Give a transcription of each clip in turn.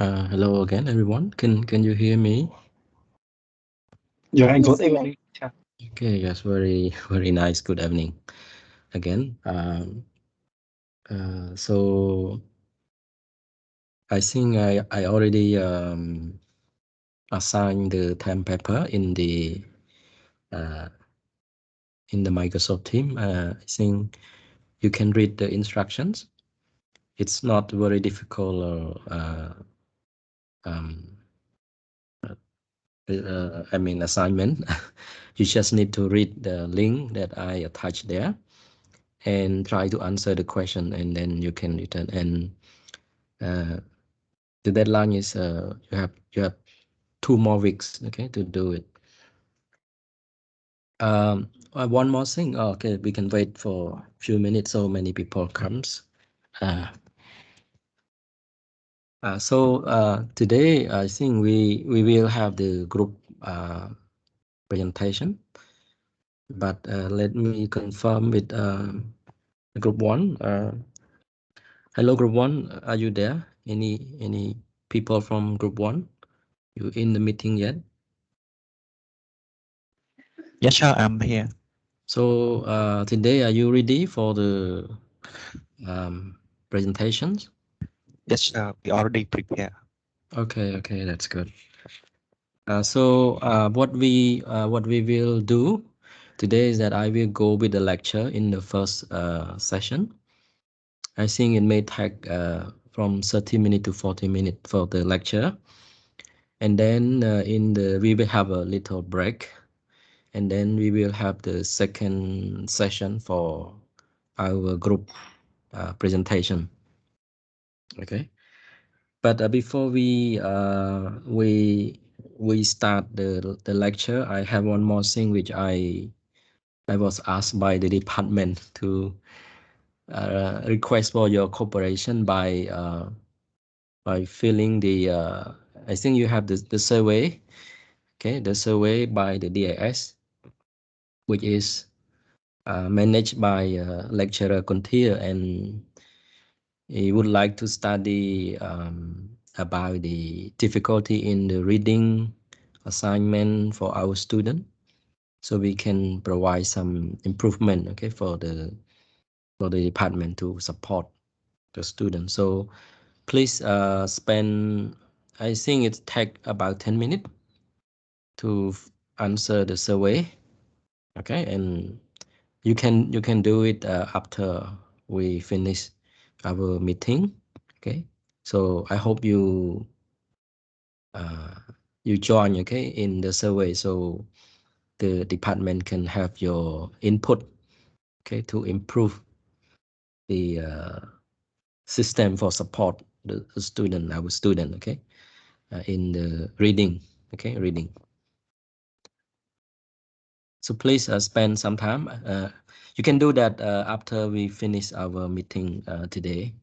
Hello again, everyone. Can you hear me? Yeah, Yes, good sir. evening. Yeah. Okay, yes, very very nice. Good evening again. So I think I already assigned the time paper uh, in the Microsoft team. I think you can read the instructions. It's not very difficult or um, I mean assignment. You just need to read the link that I attached there and try to answer the question, and then you can return. And the deadline is you have 2 more weeks, okay, to do it. One more thing. Oh, okay, we can wait for a few minutes so many people comes. Uh, today I think we will have the group presentation, but let me confirm with group one. Hello, group one. Are you there? Any people from group one? You in the meeting yet? Yes, sir, I'm here. So today, are you ready for the presentations? Yes, sir, we already prepared. Okay, that's good. What we will do today is that I will go with the lecture in the first session. I think it may take from 30 minutes to 40 minutes for the lecture, and then we will have a little break, and then we will have the second session for our group presentation. Okay, but before we start the lecture, I have one more thing which I was asked by the department to request for your cooperation by filling the I think you have the survey. Okay, the survey by the DIS, which is managed by lecturer Contier, and he would like to study about the difficulty in the reading assignment for our student, so we can provide some improvement, okay, for the department to support the student. So please spend, I think it take about 10 minutes to answer the survey, okay, and you can do it after we finish our meeting, okay. So I hope uh, you join, okay, in the survey, so the department can have your input, okay, to improve the system for support the student, our student, okay, in the reading, okay, reading. So please spend some time. You can do that after we finish our meeting today.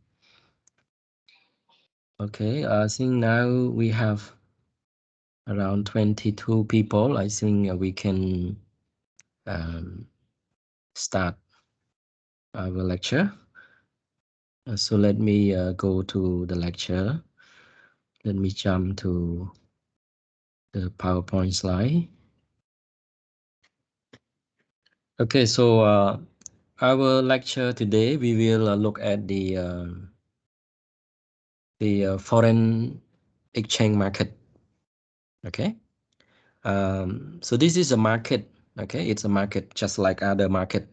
Okay, I think now we have around 22 people. I think we can start our lecture. So let me go to the lecture. Let me jump to the PowerPoint slide. Okay, so our lecture today, we will look at the foreign exchange market. Okay, so this is a market. Okay, it's a market just like other market.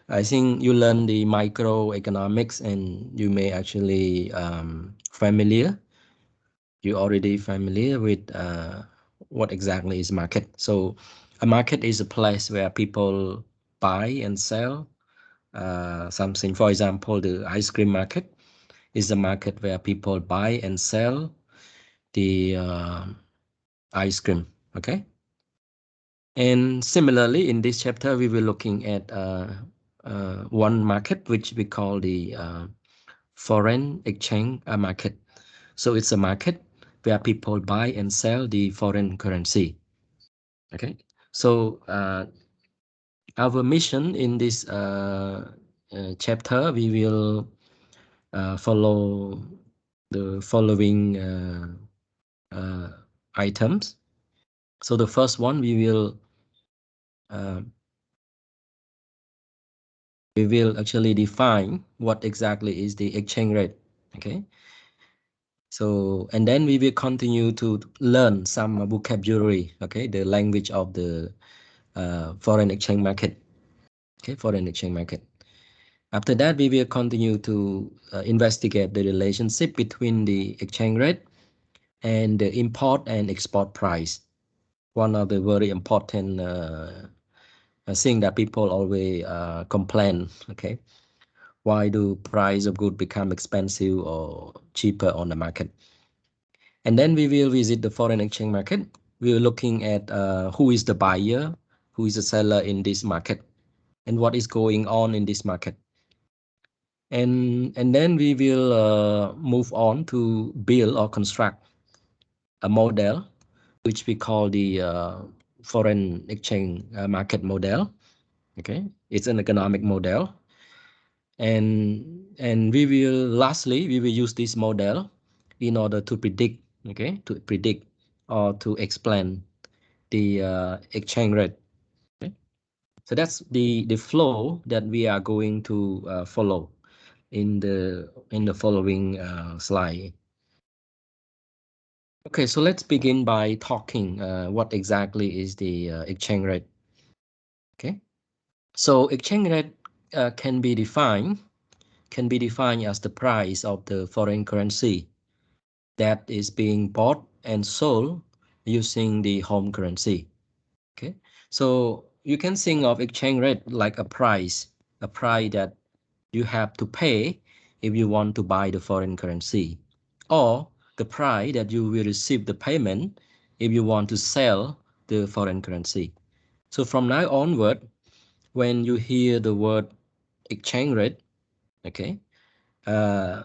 I think you learn the microeconomics, and you may actually familiar. You already familiar with what exactly is market. So a market is a place where people buy and sell something. For example, the ice cream market is a market where people buy and sell the ice cream. Okay. And similarly, in this chapter, we will looking at one market which we call the foreign exchange market. So it's a market where people buy and sell the foreign currency. Okay. So our mission in this chapter, we will follow the following items. So the first one, uh, we will actually define what exactly is the exchange rate. Okay. So, and then we will continue to learn some vocabulary, okay, the language of the foreign exchange market, okay, foreign exchange market. After that, we will continue to investigate the relationship between the exchange rate and the import and export price. One of the very important thing that people always complain, okay, why do price of good become expensive or cheaper on the market? And then we will visit the foreign exchange market. We are looking at who is the buyer, who is the seller in this market, and what is going on in this market. And then we will move on to build or construct a model, which we call the foreign exchange market model. Okay, it's an economic model, and we will lastly we will use this model in order to predict, okay, to predict or to explain the exchange rate. Okay? So that's the flow that we are going to follow in the following slide. Okay, so let's begin by talking what exactly is the exchange rate. Okay, so exchange rate can be defined as the price of the foreign currency that is being bought and sold using the home currency. Okay, so you can think of exchange rate like a price that you have to pay if you want to buy the foreign currency, or the price that you will receive the payment if you want to sell the foreign currency. So from now onward, when you hear the word exchange rate, okay, uh,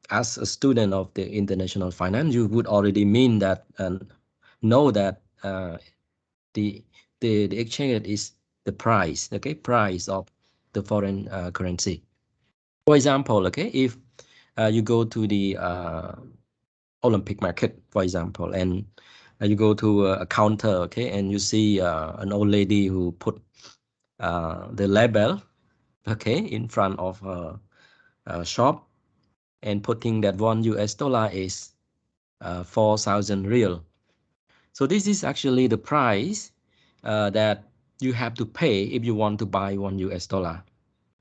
as a student of the international finance, you would already mean that and know that the the exchange rate is the price, okay, price of the foreign currency. For example, okay, if you go to the Olympic market, for example, and you go to a counter, okay, and you see an old lady who put the label, okay, in front of her shop and putting that $1 is 4,000 real. So this is actually the price that you have to pay if you want to buy $1,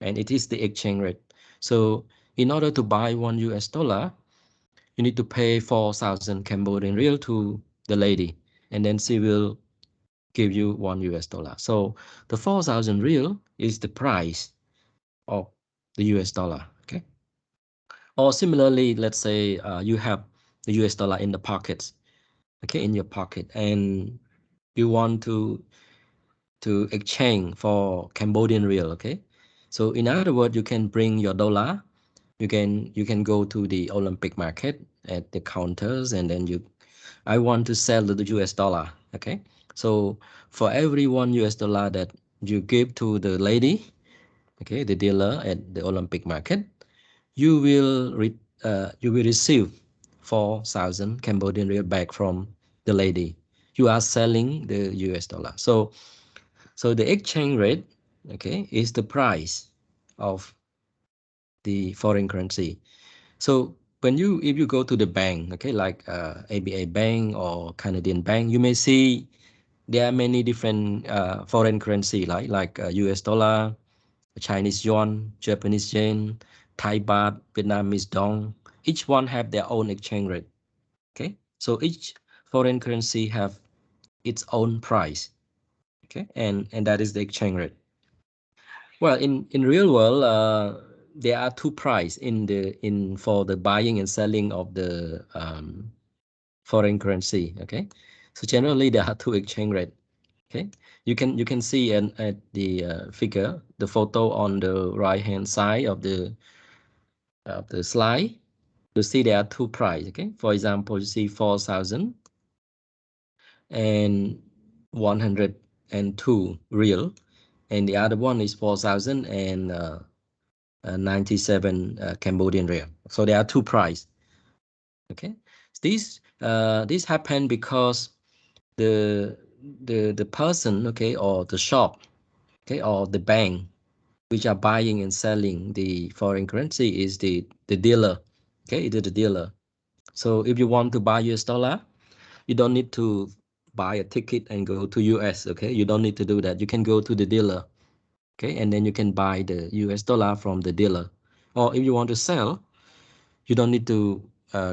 and it is the exchange rate. So in order to buy $1, you need to pay 4,000 Cambodian real to the lady, and then she will give you $1. So the 4,000 real is the price of the US dollar. Okay. Or similarly, let's say you have the US dollar in the pockets, okay, in your pocket, and you want to exchange for Cambodian real, okay. So in other words, you can bring your dollar. You can go to the Olympic market at the counters, and then I want to sell the US dollar, okay. So for every $1 that you give to the lady, okay, the dealer at the Olympic market, you will receive 4,000 Cambodian real back from the lady. You are selling the US dollar. So the exchange rate, okay, is the price of the foreign currency. So if you go to the bank, okay, like ABA Bank or Canadian Bank, you may see there are many different foreign currency, like US dollar, Chinese yuan, Japanese yen, Thai baht, Vietnamese dong. Each one have their own exchange rate. Okay, so each foreign currency have its own price. Okay, and that is the exchange rate. Well, in real world, there are two price in for the buying and selling of the foreign currency. Okay, so generally there are two exchange rate. Okay, you can see at the figure, the photo on the right hand side of the slide. You see there are two price. Okay, for example, you see 4,000 and 102 real, and the other one is 4,000 and 97 Cambodian real. So there are two price. Okay, this happened because the the person, okay, or the shop, okay, or the bank which are buying and selling the foreign currency is the dealer. Okay, it is the dealer. So if you want to buy US dollar, you don't need to buy a ticket and go to US. Okay, you don't need to do that. You can go to the dealer. Okay, and then you can buy the US dollar from the dealer. Or if you want to sell, you don't need to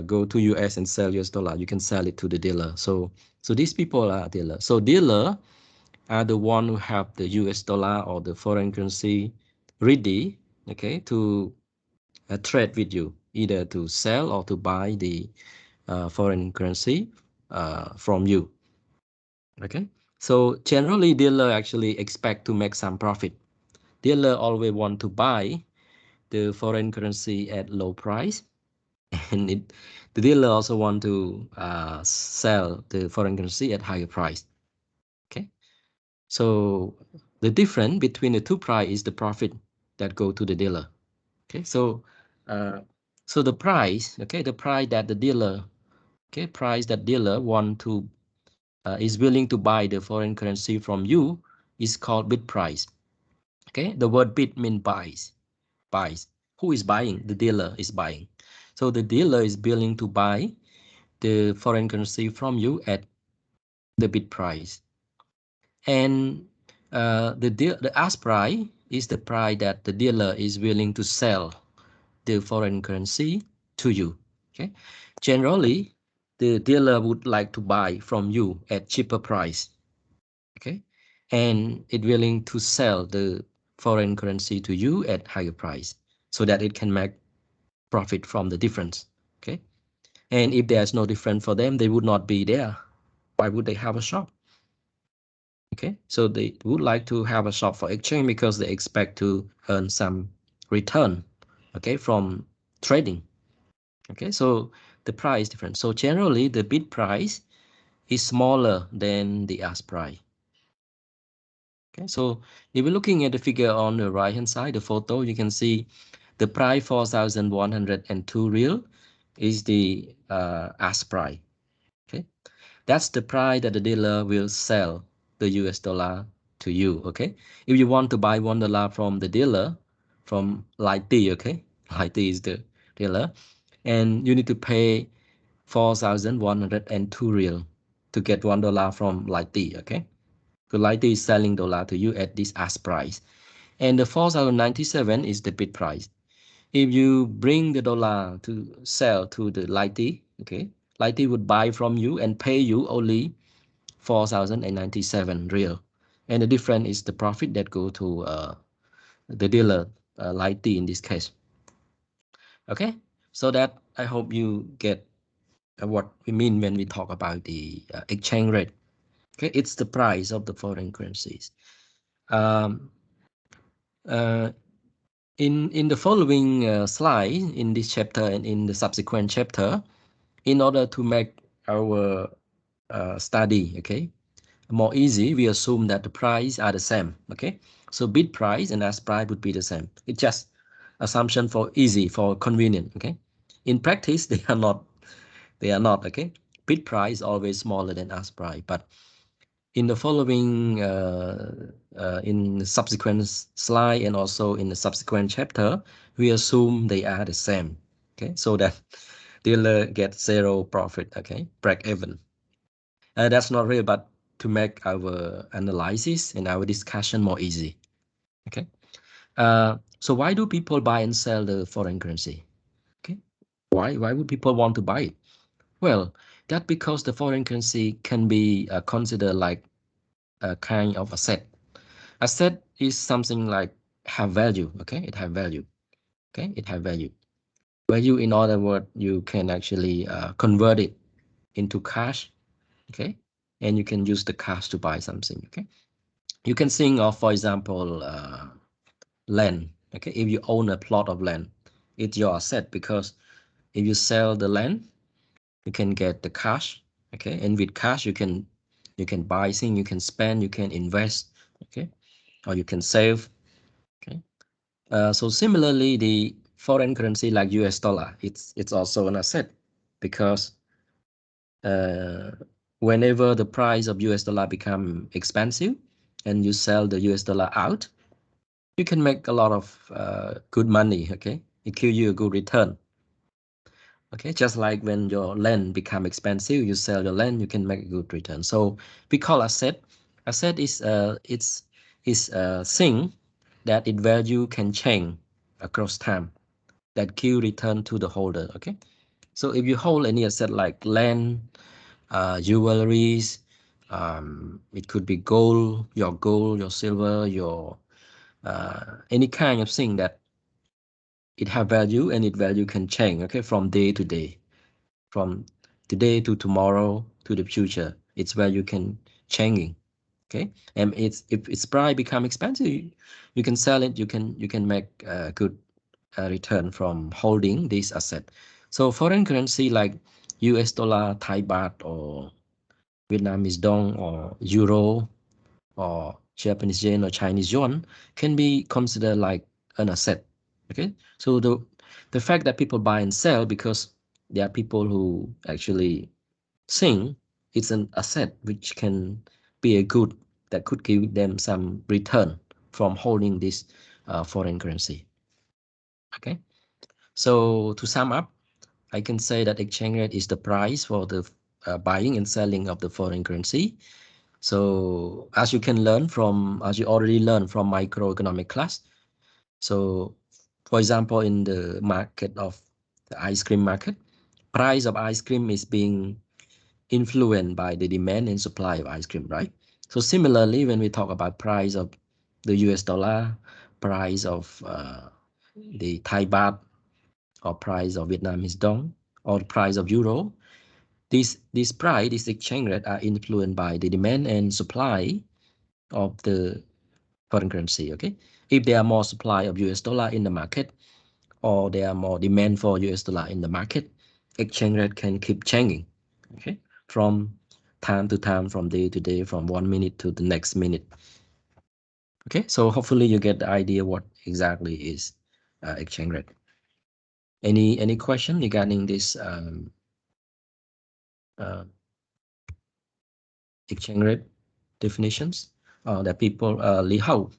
go to US and sell US dollar. You can sell it to the dealer. So these people are dealer. So dealer are the one who have the US dollar or the foreign currency ready, okay, to trade with you, either to sell or to buy the foreign currency from you. Okay, so generally dealer actually expect to make some profit. Dealer always want to buy the foreign currency at low price, and the dealer also want to sell the foreign currency at higher price. Okay, so the difference between the two price is the profit that go to the dealer. Okay, uh, so the price, okay, the price that the dealer, okay, price that dealer want to is willing to buy the foreign currency from you is called bid price. Okay, the word bid means buys. Who is buying? The dealer is buying. So the dealer is willing to buy the foreign currency from you at the bid price. And the ask price is the price that the dealer is willing to sell the foreign currency to you. Okay, generally the dealer would like to buy from you at cheaper price. Okay, and it willing to sell the foreign currency to you at higher price so that it can make profit from the difference. Okay, and if there's no difference for them, they would not be there. Why would they have a shop? Okay, so they would like to have a shop for exchange because they expect to earn some return, okay, from trading. Okay, so the price is different. So generally the bid price is smaller than the ask price. Okay, so if we're looking at the figure on the right hand side, the photo, you can see the price 4,102 real is the ask price. Okay, that's the price that the dealer will sell the US dollar to you. Okay, if you want to buy $1 from the dealer, from Light T, okay, Light T is the dealer, and you need to pay 4,102 real to get $1 from Light T. Okay, so Light T is selling dollar to you at this ask price, and the 4,097 is the bid price. If you bring the dollar to sell to the Lighty, okay, Lighty would buy from you and pay you only 4,097 real. And the difference is the profit that go to the dealer, Lighty in this case. Okay, so that I hope you get what we mean when we talk about the exchange rate. Okay, it's the price of the foreign currencies. Um, uh, in the following slide, in this chapter and in the subsequent chapter, in order to make our study, okay, more easy, we assume that the price are the same. Okay, so bid price and ask price would be the same. It's just assumption for easy, for convenient. Okay, in practice they are not. They are not. Okay, bid price is always smaller than ask price, but in the following in the subsequent slide and also in the subsequent chapter, we assume they are the same. Okay, so that dealer gets zero profit. Okay, break even. That's not real, but to make our analysis and our discussion more easy. Okay, so why do people buy and sell the foreign currency? Okay, why would people want to buy it? Well, that because the foreign currency can be considered like a kind of asset. Asset is something like have value. Okay, it have value. Okay, it have value. Value, in other words, you can actually convert it into cash. Okay, and you can use the cash to buy something. Okay, you can think of, for example, land. Okay, if you own a plot of land, it's your asset because if you sell the land, you can get the cash. Okay, and with cash you can buy things, you can spend, you can invest. Okay, or you can save. Okay, so similarly, the foreign currency like US dollar, it's also an asset. because whenever the price of US dollar become expensive and you sell the US dollar out, you can make a lot of good money. Okay, it gives you a good return. Okay, just like when your land become expensive, you sell your land, you can make a good return. So we call asset. Asset is a thing that its value can change across time that give return to the holder. Okay, so if you hold any asset like land, jewelries, it could be gold, your silver, your any kind of thing that it have value and its value can change. Okay, from day to day, from today to tomorrow to the future. It's where you can changing. Okay, and it's if its price become expensive, you can sell it. You can make a good return from holding this asset. So foreign currency like US dollar, Thai baht, or Vietnamese dong, or euro, or Japanese yen, or Chinese yuan can be considered like an asset. Okay, so the fact that people buy and sell because there are people who actually think it's an asset which can be a good that could give them some return from holding this foreign currency. Okay, so to sum up, I can say that exchange rate is the price for the buying and selling of the foreign currency. So as you can learn from, as you already learned from microeconomic class, so for example, in the market of the ice cream market, price of ice cream is being influenced by the demand and supply of ice cream, right? So similarly, when we talk about price of the US dollar, price of the Thai baht, or price of Vietnamese dong, or the price of euro, this price, this exchange rate are influenced by the demand and supply of the foreign currency. Okay, if there are more supply of US dollar in the market, or there are more demand for US dollar in the market, exchange rate can keep changing. Okay, from time to time, from day to day, from 1 minute to the next minute. Okay, so hopefully you get the idea what exactly is exchange rate. Any question regarding this uh, exchange rate definitions that people Li Hao?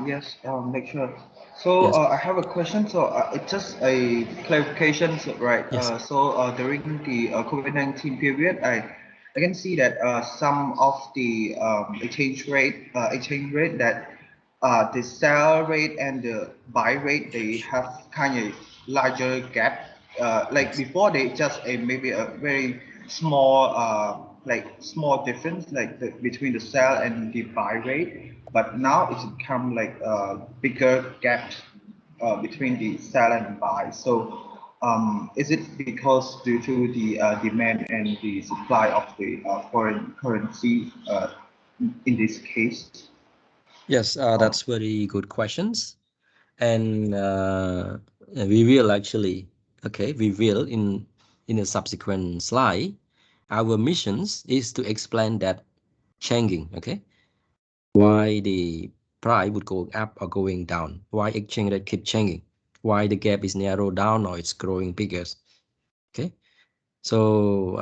Yes, make sure. So Yes, I have a question. So it's just a clarification, so, right? yes, During the COVID-19 period, I can see that some of the exchange rate that the sell rate and the buy rate, they have kind of larger gap. Like yes. before, they just a maybe a very small like small difference like between the sell and the buy rate, but now it's become like a bigger gap between the sell and buy. So is it because due to the demand and the supply of the foreign currency in this case? Yes, Oh, that's very good questions. And we will actually, okay, we will in a subsequent slide. Our missions is to explain that changing, okay, why the price would go up or going down, why exchange rate keep changing, why the gap is narrow down or it's growing bigger. Okay, so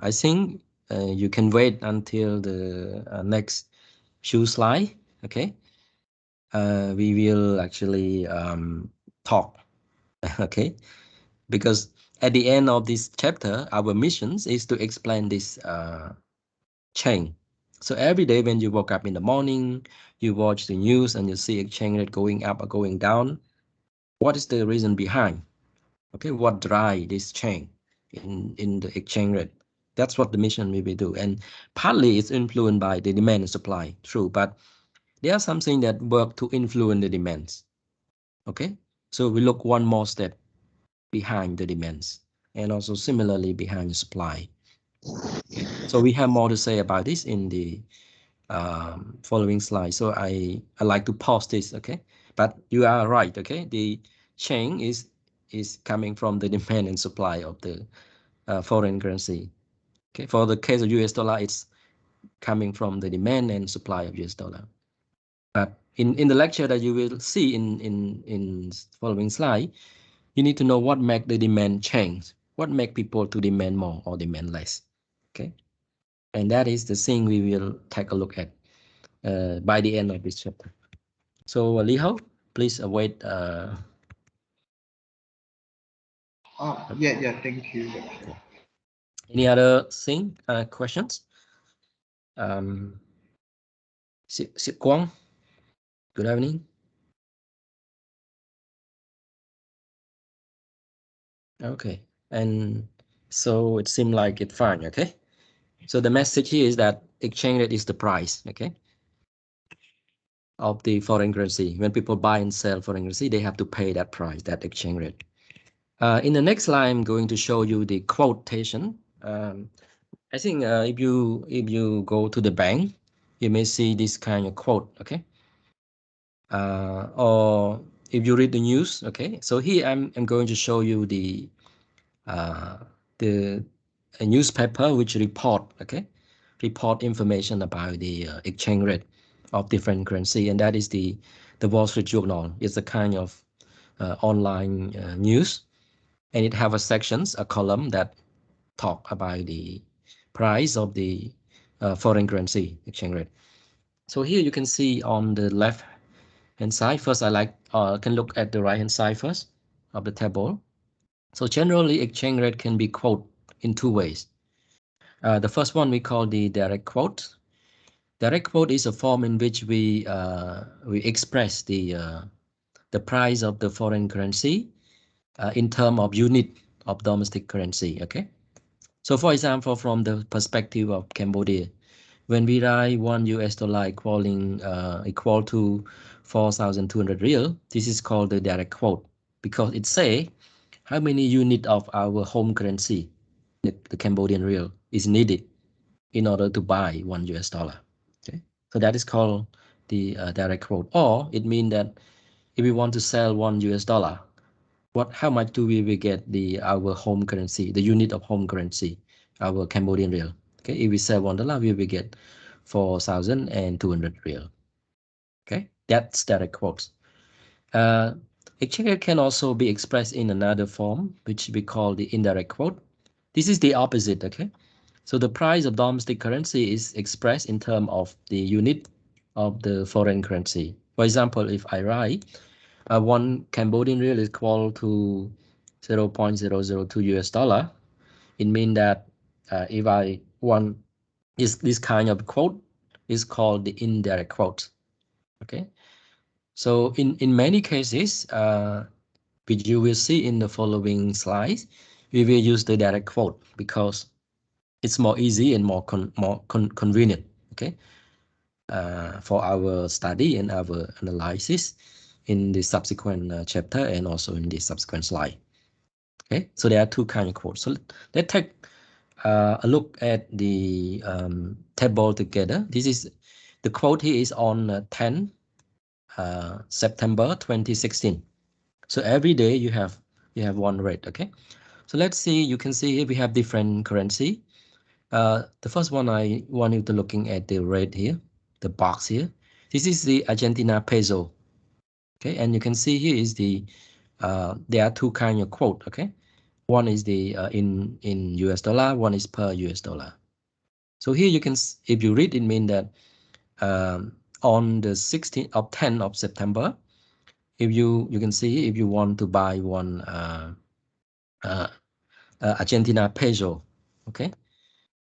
I think you can wait until the next few slide. Okay, we will actually talk. Okay, because at the end of this chapter, our missions is to explain this chain. So every day when you woke up in the morning, you watch the news and you see exchange rate going up or going down. What is the reason behind? Okay, what drive this chain in the exchange rate? That's what the mission we will do. And partly it's influenced by the demand and supply, true, but there are something that work to influence the demands. Okay, so we look one more step behind the demands and also similarly behind the supply. Okay, so we have more to say about this in the following slide. So I like to pause this. Okay, but you are right. Okay, the chain is coming from the demand and supply of the foreign currency. Okay, for the case of US dollar, it's coming from the demand and supply of US dollar. But in the lecture that you will see in following slide, you need to know what make the demand change. what make people to demand more or demand less? Okay, and that is the thing we will take a look at by the end of this chapter. So Lý Hậu, please await. Yeah, thank you. Any other thing, questions? Sĩ Quang, good evening. Okay, and so it seemed like it's fine. Okay, so the message here is that exchange rate is the price. Okay, of the foreign currency. When people buy and sell foreign currency, they have to pay that price, that exchange rate. In the next slide, I'm going to show you the quotation. I think if you go to the bank, you may see this kind of quote. Okay, or if you read the news. Okay, so here I'm going to show you the a newspaper which report information about the exchange rate of different currency, and that is the Wall Street Journal. It's a kind of online news, and it have a sections, a column that talk about the price of the foreign currency exchange rate. So here you can see on the left hand side. First, I can look at the right hand side first of the table. So generally, exchange rate can be quoted in two ways. The first one we call the direct quote. Direct quote is a form in which we express the price of the foreign currency in terms of unit of domestic currency. Okay. So for example, from the perspective of Cambodia, when we write $1 equal to 4,200 real, this is called the direct quote because it say how many unit of our home currency, the Cambodian real, is needed in order to buy $1. Okay, so that is called the direct quote. Or it means that if we want to sell $1, how much do we will get our home currency, the unit of home currency, our Cambodian real. Okay, if we sell $1, we will get 4,200 real. Okay, that's direct quotes. Exchange rate can also be expressed in another form, which we call the indirect quote. This is the opposite. Okay, so the price of domestic currency is expressed in terms of the unit of the foreign currency. For example, if I write one Cambodian real is equal to 0.002 US dollar, it means that if I want this kind of quote is called the indirect quote. Okay, so in many cases, which you will see in the following slides, we will use the direct quote because it's more easy and more convenient. Okay, for our study and our analysis in the subsequent chapter and also in the subsequent slide. Okay, so there are two kind of quotes. So let's take a look at the table together. This is the quote here is on 10 September 2016. So every day you have one rate. Okay, so let's see. You can see here we have different currency. The first one I want you to looking at the rate here, the box here. This is the Argentina peso. Okay, and you can see here is there are two kind of quote. Okay, one is the in US dollar, one is per US dollar. So here you can, if you read, it mean that on the 16th of 10th of September, if you can see if you want to buy one Argentina peso, okay,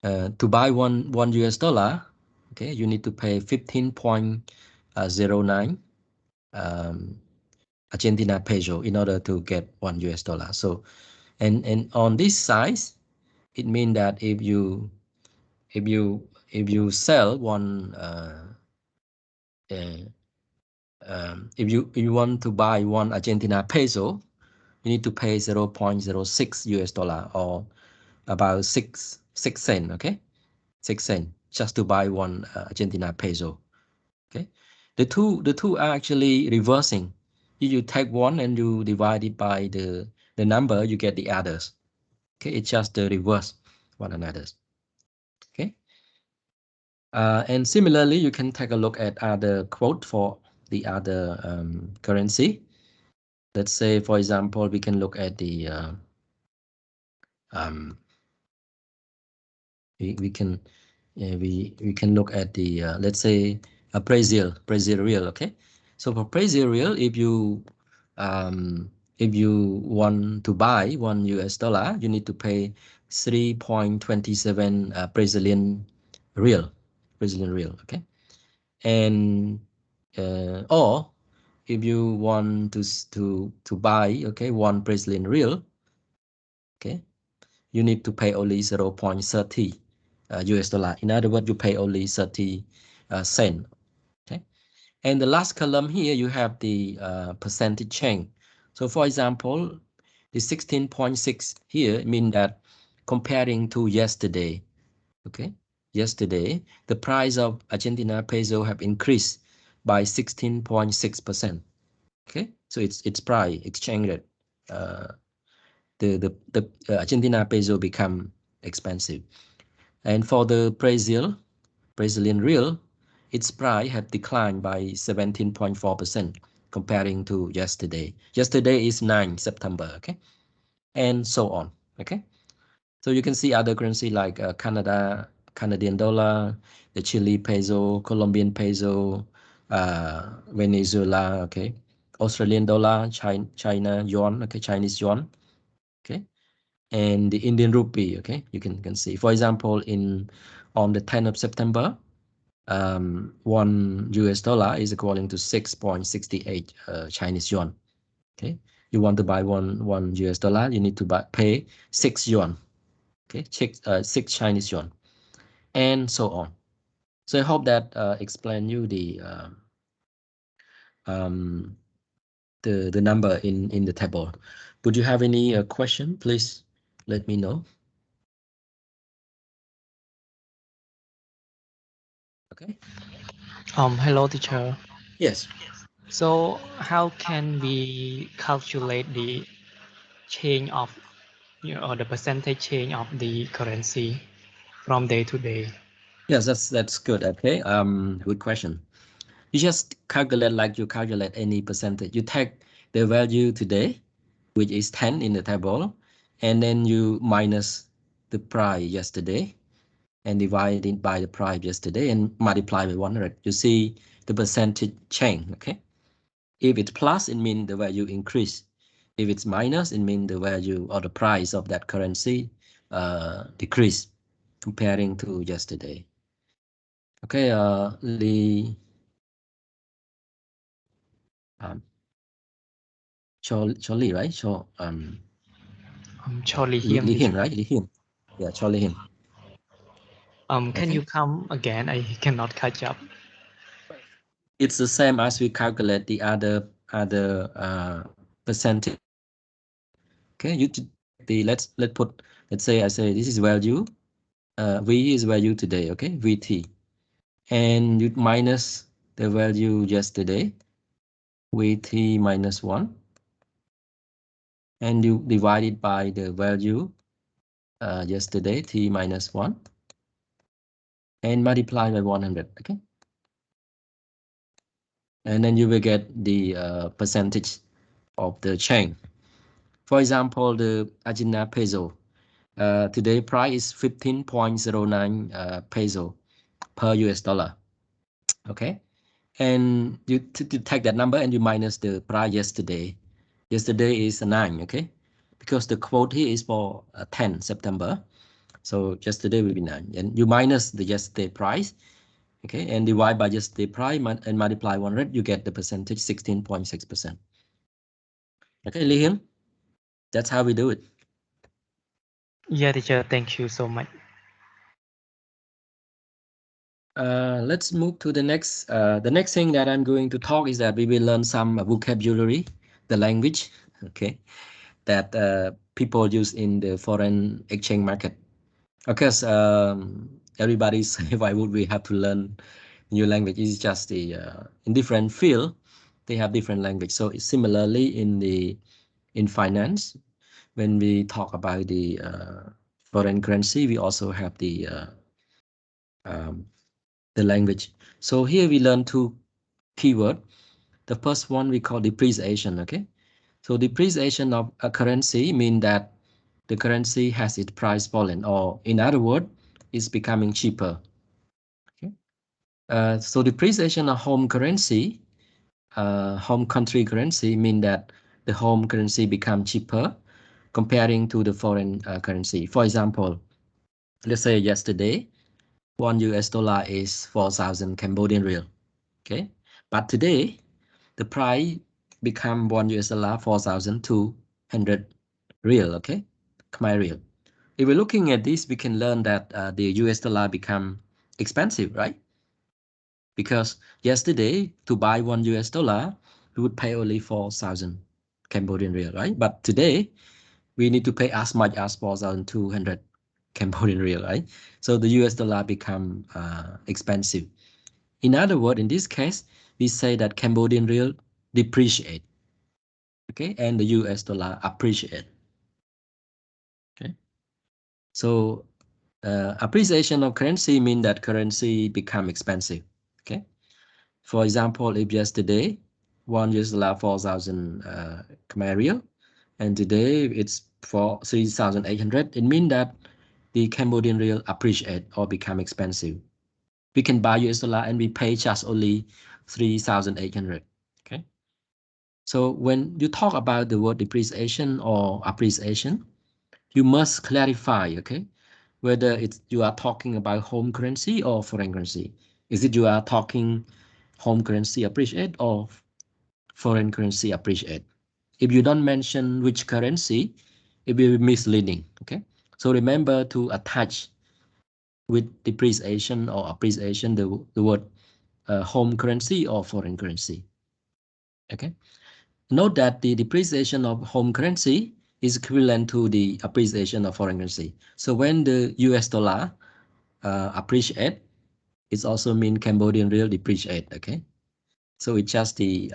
to buy one US dollar, okay, you need to pay 15.09 Argentina peso in order to get one US dollar. So, and on this size, it means that if you sell one if you want to buy one Argentina peso, you need to pay 0.06 US dollar or about six cent. Okay, 6 cents just to buy one Argentina peso. Okay, the two are actually reversing. If you take one and you divide it by the number, you get the others. Okay, it's just the reverse one another's. Okay, and similarly, you can take a look at other quote for the other currency. Let's say, for example, we can look at the um, we can we can look at the let's say a Brazil real. Okay, so for Brazil real, if you want to buy $1, you need to pay 3.27 Brazilian real. Okay, and or if you want to buy, okay, one Brazilian real, okay, you need to pay only 0.30 US dollar. In other words, you pay only 30 cent. Okay, and the last column here you have the percentage change. So for example, the 16.6 here mean that comparing to yesterday, okay, yesterday the price of Argentina peso have increased by 16.6%. Okay, so it's price exchange rate. The Argentina peso become expensive. And for the Brazilian real, its price have declined by 17.4% comparing to yesterday. Yesterday is 9 September, okay? And so on, okay? So you can see other currency like Canadian dollar, the Chile peso, Colombian peso, Venezuela, okay? Australian dollar, China yuan, okay, Chinese yuan, okay? And the Indian rupee, okay? You can see, for example, on the 10th of September, $1 is equivalent to 6.68 Chinese yuan. Okay, you want to buy one $1, you need to pay 6 yuan. Okay, six Chinese yuan, and so on. So I hope that explain you um, the number in the table. Would you have any question? Please let me know. Okay. Hello, teacher. Yes. So, how can we calculate the change of, or the percentage change of the currency from day to day? Yes, that's good. Okay. Good question. You just calculate like you calculate any percentage. You take the value today, which is 10 in the table, and then you minus the price yesterday and divide it by the price yesterday and multiply by 100. You see the percentage change, okay? If it's plus, it means the value increase. If it's minus, it means the value or the price of that currency decrease comparing to yesterday. Okay, um, Charlie, right? So Surely Lee, him, Lee Hin, teacher. right? Lee Hin. Yeah, Charlie Hin. Can Okay. you come again? I cannot catch up. It's the same as we calculate the other percentage. Okay, you take the let's say I say this is value. V is value today. Okay, VT, and you minus the value yesterday, VT minus 1, and you divide it by the value yesterday, T minus 1, and multiply by 100. Okay. And then you will get the percentage of the change. For example, the Argentina peso, today price is 15.09 peso per US dollar. Okay, and you take that number and you minus the price yesterday. Yesterday is 9. Okay, because the quote here is for 10 September. So yesterday will be 9, and you minus the yesterday price. Okay, and divide by just the price and multiply 100, you get the percentage 16.6%. Okay, Liam, that's how we do it. Yeah, teacher. Thank you so much. Let's move to the next. The next thing that I'm going to talk is that we will learn some vocabulary, the language, okay, that people use in the foreign exchange market. Because everybody say, why would we have to learn new language? It's just in different field, they have different language. So similarly in finance, when we talk about the foreign currency, we also have um, the language. So here we learn two keyword. The first one we call depreciation. Okay, so depreciation of a currency mean that the currency has its price fallen, or in other words, it's becoming cheaper. Okay. So depreciation of home currency, home country currency, mean that the home currency become cheaper comparing to the foreign currency. For example, let's say yesterday, $1 is 4,000 Cambodian real. Okay, but today the price become $1 4,200 real. Okay, Khmer real. If we're looking at this, we can learn that the US dollar become expensive, right? Because yesterday to buy $1, we would pay only 4,000 Cambodian real, right? But today we need to pay as much as 4,200 Cambodian real, right? So the US dollar become expensive. In other words, in this case, we say that Cambodian real depreciate, okay, and the US dollar appreciate. Okay, so appreciation of currency mean that currency become expensive. Okay, for example, if yesterday $1 4,000 Khmer real, and today it's for 3,800, it means that the Cambodian real appreciate or become expensive. We can buy US dollar and we pay just only 3,800. Okay. So when you talk about the word depreciation or appreciation, you must clarify, okay, whether it's you are talking about home currency or foreign currency. Is it you are talking home currency appreciate or foreign currency appreciate? If you don't mention which currency, it will be misleading, okay? So remember to attach with depreciation or appreciation the word home currency or foreign currency, okay? Note that the depreciation of home currency is equivalent to the appreciation of foreign currency. So when the US dollar appreciate, it also means Cambodian real depreciate, okay? So it's just the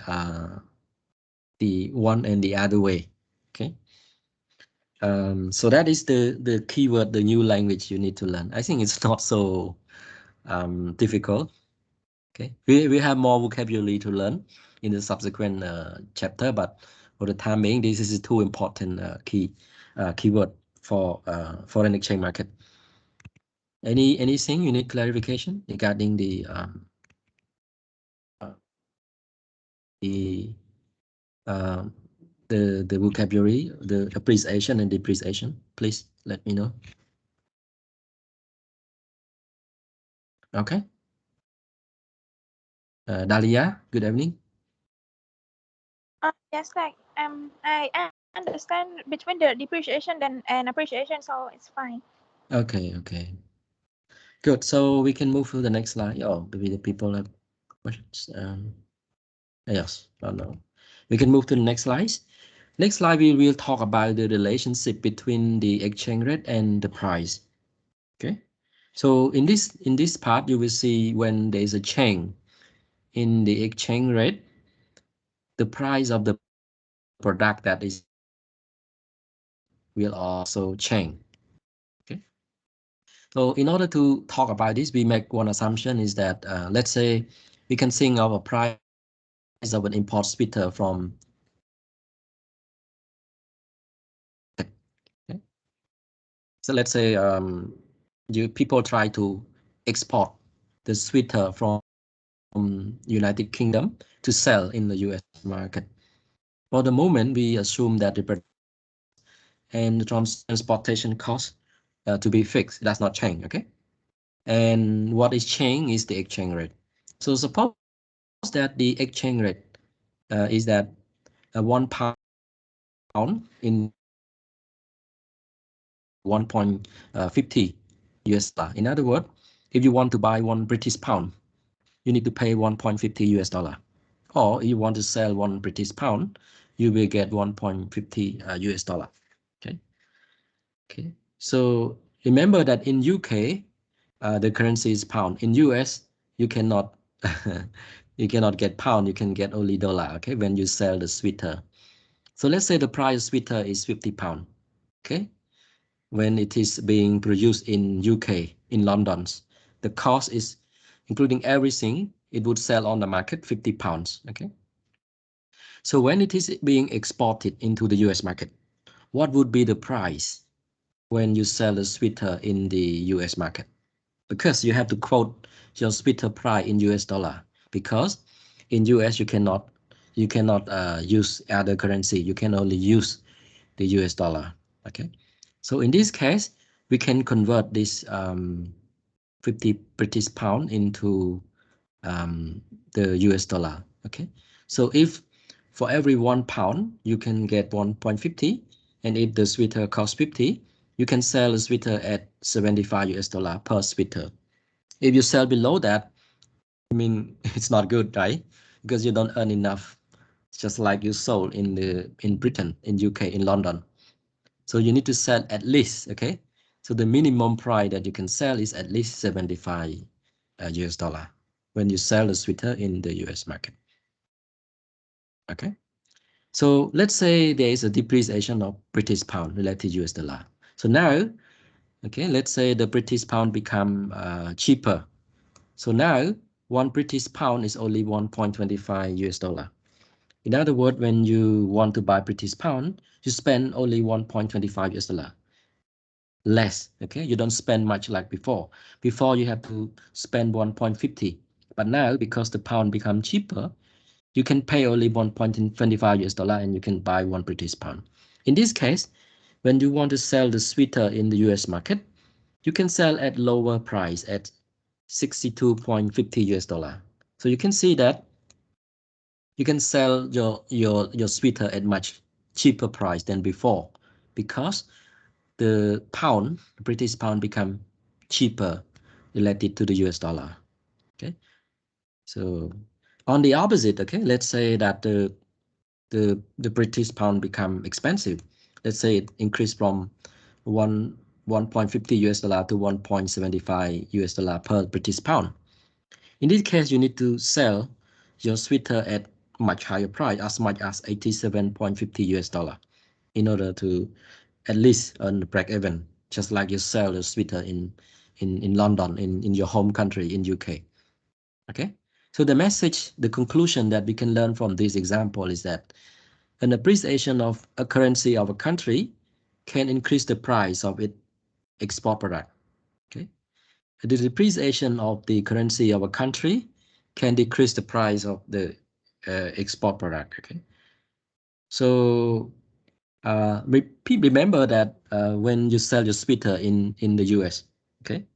one and the other way, okay? So that is the keyword, the new language you need to learn. I think it's not so difficult. Okay, we have more vocabulary to learn in the subsequent chapter, but for the time being, this is too important keyword for foreign exchange market. Anything you need clarification regarding the the um, the vocabulary, the appreciation and depreciation? Please let me know. Okay. Dalia, good evening. Yes, like I understand between the depreciation and appreciation, so it's fine. Okay, okay. Good. So we can move to the next slide. Oh, maybe the people have questions. Yes, oh no. We can move to the next slide. Next slide, we will talk about the relationship between the exchange rate and the price. Okay. So in this part, you will see when there is a change in the exchange rate, the price of the product that is will also change. Okay. So in order to talk about this, we make one assumption is that let's say we can think of a price of an import sweater from okay. So let's say people try to export the sweater from United Kingdom to sell in the US market. For the moment, we assume that the and the transportation cost to be fixed. It does not change, okay? And what is changing is the exchange rate. So suppose that the exchange rate is that £1 in 1.50 US dollar. In other words, if you want to buy one British pound, you need to pay 1.50 US dollar. Or if you want to sell one British pound, you will get 1.50 US dollar. Okay. Okay. So remember that in UK, the currency is pound. In US, you cannot you cannot get pound. You can get only dollar. Okay. When you sell the sweater. So let's say the price of sweater is £50. Okay. When it is being produced in UK, in London, the cost is including everything, it would sell on the market £50. Okay. So when it is being exported into the US market, what would be the price? when you sell a sweater in the US market, because you have to quote your sweater price in US dollar, because in US you cannot use other currency. You can only use the US dollar. Okay, so in this case we can convert this 50 British pound into the US dollar. Okay, so if for every £1 you can get 1.50, and if the sweater costs 50, you can sell a sweater at 75 US dollar per sweater. If you sell below that, I mean, it's not good, right? Because you don't earn enough. It's just like you sold in Britain, in UK, in London. So you need to sell at least, okay? So the minimum price that you can sell is at least 75 US dollar when you sell a sweater in the US market. Okay. So let's say there is a depreciation of British pound relative to US dollar. So now, okay, let's say the British pound become cheaper. So now 1 British pound is only 1.25 US dollar. In other words, when you want to buy British pound, you spend only 1.25 US dollar. Less, okay? You don't spend much like before. Before you have to spend 1.50, but now because the pound become cheaper, you can pay only 1.25 US dollar and you can buy 1 British pound. In this case, when you want to sell the sweater in the US market, you can sell at lower price at 62.50 US dollar. So you can see that you can sell your sweater at much cheaper price than before, because the pound, the British pound, become cheaper related to the US dollar. Okay, so on the opposite, okay, let's say that the British pound become expensive. Let's say it increased from 1.50 US dollar to 1.75 US dollar per British pound. In this case, you need to sell your sweater at much higher price, as much as 87.50 US dollar, in order to at least earn the break even, just like you sell a sweater in London, in your home country, in UK. Okay, so the message, the conclusion that we can learn from this example is that an appreciation of a currency of a country can increase the price of its export product. Okay, the depreciation of the currency of a country can decrease the price of the export product. Okay, so remember that when you sell your sweater in the US, okay,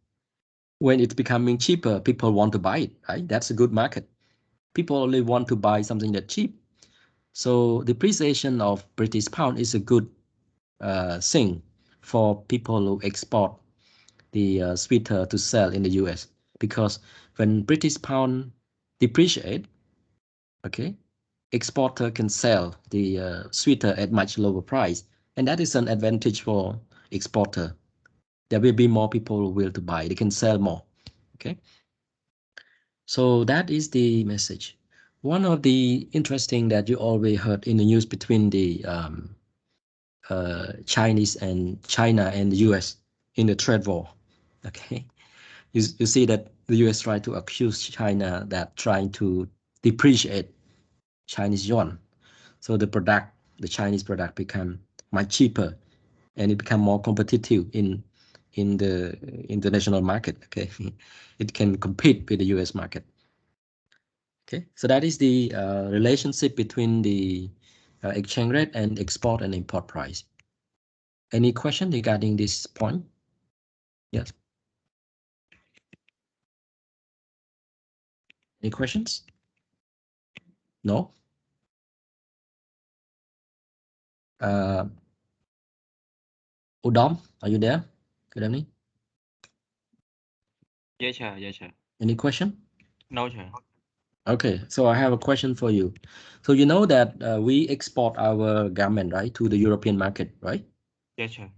when it's becoming cheaper, people want to buy it, right? That's a good market. People only want to buy something that's cheap. So depreciation of British pound is a good thing for people who export the sweater to sell in the US, because when British pound depreciate, okay, exporter can sell the sweater at much lower price, and that is an advantage for exporter. There will be more people who will to buy. They can sell more. Okay, so that is the message. One of the interesting that you always heard in the news between the Chinese and China and the US in the trade war. Okay, you see that the US try to accuse China that trying to depreciate Chinese yuan. So the Chinese product become much cheaper, and it become more competitive in the international market. Okay, it can compete with the US market. Okay, so that is the relationship between the exchange rate and export and import price. Any question regarding this point? Yes. Any questions? No? Udom, are you there? Good evening. Yes, sir. Yes, sir. Any question? No, sir. Okay, so I have a question for you. So you know that we export our garment, right, to the European market, right? Yes, sir.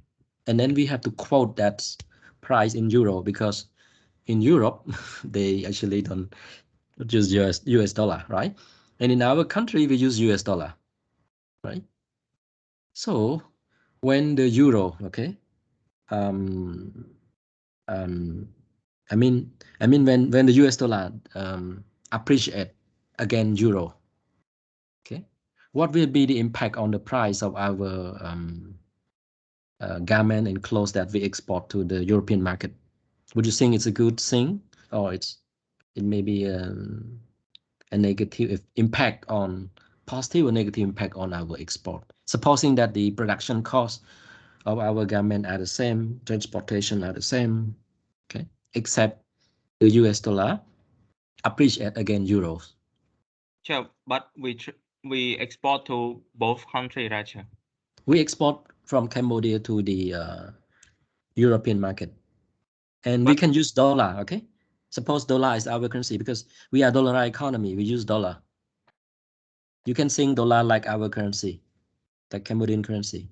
And then we have to quote that price in euro, because in Europe they actually don't use US dollar, right? And in our country we use US dollar, right? So when the euro, okay, um, um, I mean when the US dollar appreciate against euro, okay, what will be the impact on the price of our garment and clothes that we export to the European market. Would you think it's a good thing, or it may be a negative impact on positive or negative impact on our export? Supposing that the production cost of our garment are the same, transportation are the same, okay, except the US dollar appreciate against euros. Sure, but we export to both countries, right, sir? We export from Cambodia to the European market, and we can use dollar. Okay, suppose dollar is our currency because we are dollar economy. We use dollar. You can think dollar like our currency, like Cambodian currency.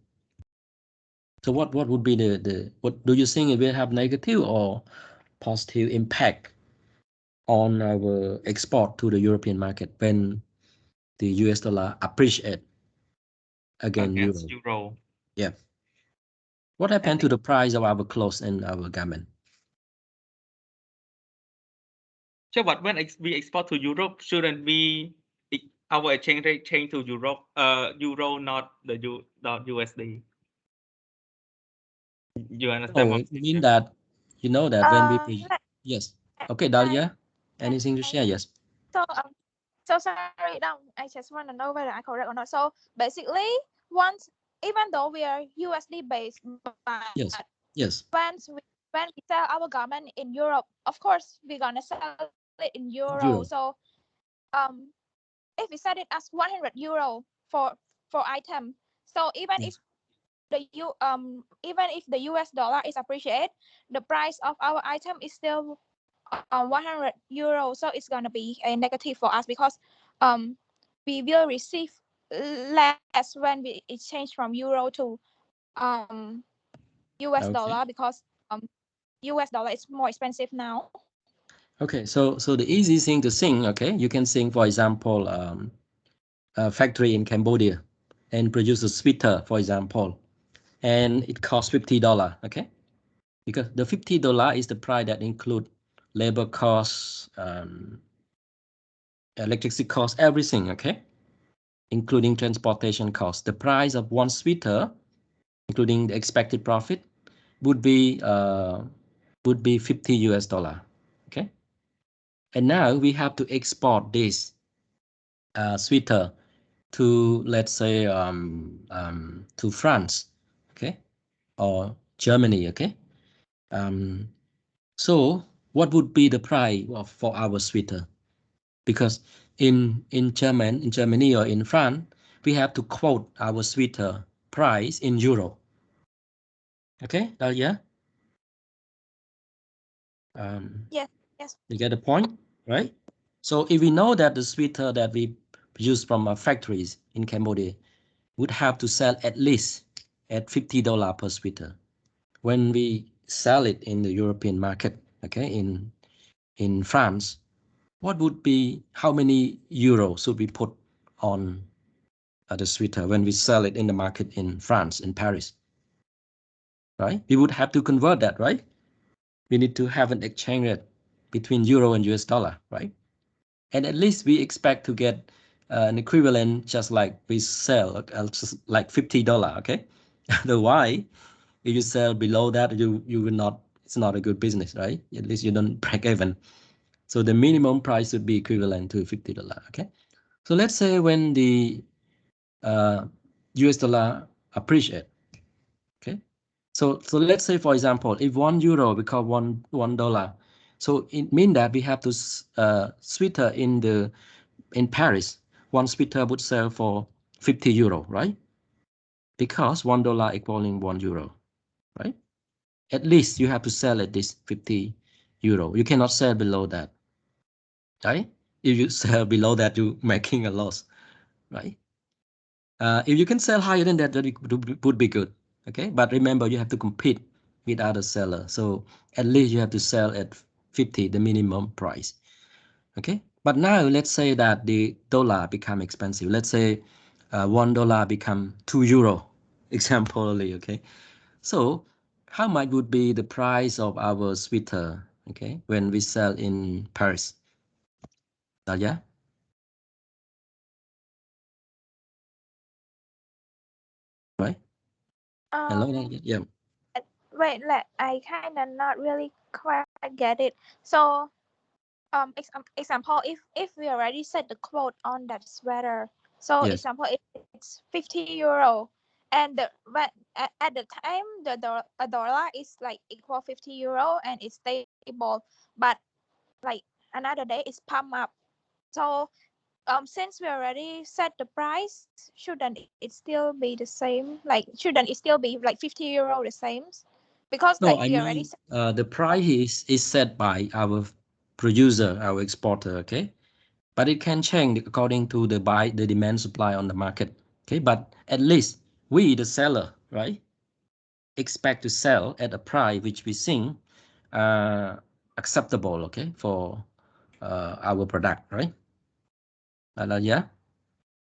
So what would be what do you think it will have negative or positive impact on our export to the European market when the US dollar appreciate against euro? Yeah. What happened to the price of our clothes and our garment? Sure, but when we export to Europe, shouldn't we our exchange rate change to Europe? Euro, not not USD. You understand? Oh, it mean that you know that when we yes. Okay, Dahlia, anything to share? Yes. So so sorry, I just want to know whether I correct or not. So basically, once even though we are USD based, but Yes. Yes. when we sell our garment in Europe, of course we're gonna sell it in euro. So if we set it as 100 euro for item, so even if the US dollar is appreciated, the price of our item is still 100 euro. So it's gonna be a negative for us because we will receive less when we exchange from euro to US dollar because US dollar is more expensive now. Okay, so the easy thing to think, okay, you can think, for example, a factory in Cambodia and produce a sweater, for example, and it costs $50, okay? Because the $50 is the price that include labor costs, electricity costs, everything, okay? Including transportation costs. The price of one sweater, including the expected profit, would be 50 US dollar, okay? And now we have to export this sweater to, let's say, to France, okay, or Germany, okay. So what would be the price for our sweater? Because in Germany or in France, we have to quote our sweater price in euro. Okay, Dalia? Yes. You get the point, right? So if we know that the sweater that we produce from our factories in Cambodia would have to sell at least at $50 per sweater, when we sell it in the European market, okay, in France, what would be, how many euros should we put on the sweater when we sell it in the market in France, in Paris, right? We would have to convert that, right? We need to have an exchange rate between euro and US dollar, right? And at least we expect to get an equivalent just like we sell just like $50, okay? Otherwise, if you sell below that, you will not, it's not a good business, right? At least you don't break even. So the minimum price would be equivalent to $50, okay? So let's say when the US dollar appreciate, okay? So let's say, for example, if 1 euro become $1, so it means that we have to sweater in Paris, one sweater would sell for 50 euro, right? Because $1 equaling 1 euro, right? At least you have to sell at this 50 euro. You cannot sell below that, right? If you sell below that, you're making a loss, right? If you can sell higher than that, would be good, okay? But remember, you have to compete with other sellers. So at least you have to sell at 50, the minimum price, okay? But now let's say that the dollar become expensive. Let's say $1 become 2 euro, example, okay? So how much would be the price of our sweater, okay, when we sell in Paris? Dalia? Right? Hello, yeah. Wait, I kind of not really quite get it. So, example, if we already set the quote on that sweater, so Yes. example, if it's 50 euro, and at the time a dollar is like equal 50 euro and it's stable, but like another day it's pump up. So since we already set the price, shouldn't it still be the same? Like, shouldn't it still be like 50 euro the same? Because No, like I we already mean, set. the price is set by our producer, our exporter, okay? But it can change according to the demand supply on the market, okay? But at least we, the seller, right, expect to sell at a price which we think acceptable, okay, for our product, right? Yeah.